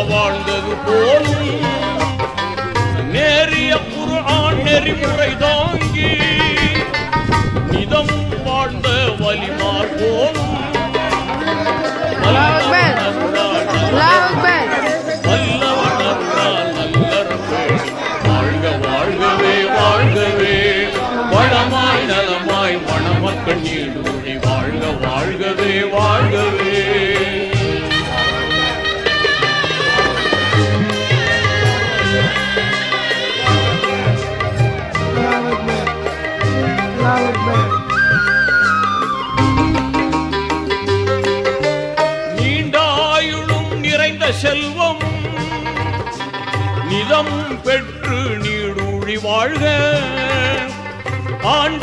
வாழ்ந்தது போலும் நேரிய குர்ஆன் நெறிமுறை தாங்கி நிதம் வாழ்ந்த வலிமார் போலும் வாழ்க வாழ்கவே வாழ்கவே வளமாய் நலமாய் மணமக்கள் நீடூழி வாழ்க வாழ்கவே வாழ்கவே. நீண்டாயுளும் நிறைந்த செல்வம் நிதம் பெற்று நீடூழி வாழ்க ஆண்ட